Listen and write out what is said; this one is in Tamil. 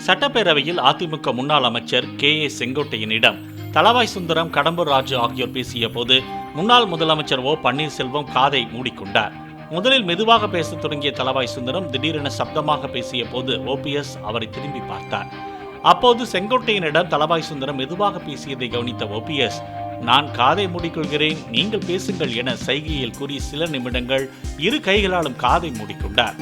சட்டப்பேரவையில் அதிமுக முன்னாள் அமைச்சர் கே.ஏ. செங்கோட்டையனிடம் தளவாய் சுந்தரம், கடம்பூர் ராஜு ஆகியோர் பேசிய போது முன்னாள் முதலமைச்சர் ஓ. பன்னீர்செல்வம் காதை மூடிக்கொண்டார். முதலில் மெதுவாக பேசத் தொடங்கிய தளவாய் சுந்தரம் திடீரென சப்தமாக பேசிய போது ஓபிஎஸ் அவரை திரும்பி பார்த்தார். அப்போது செங்கோட்டையனிடம் தளவாய் சுந்தரம் மெதுவாக பேசியதை கவனித்த ஓபிஎஸ், நான் காதை மூடிக்கொள்கிறேன், நீங்கள் பேசுங்கள் என சைகையில் கூறி சில நிமிடங்கள் இரு கைகளாலும் காதை மூடிக்கொண்டார்.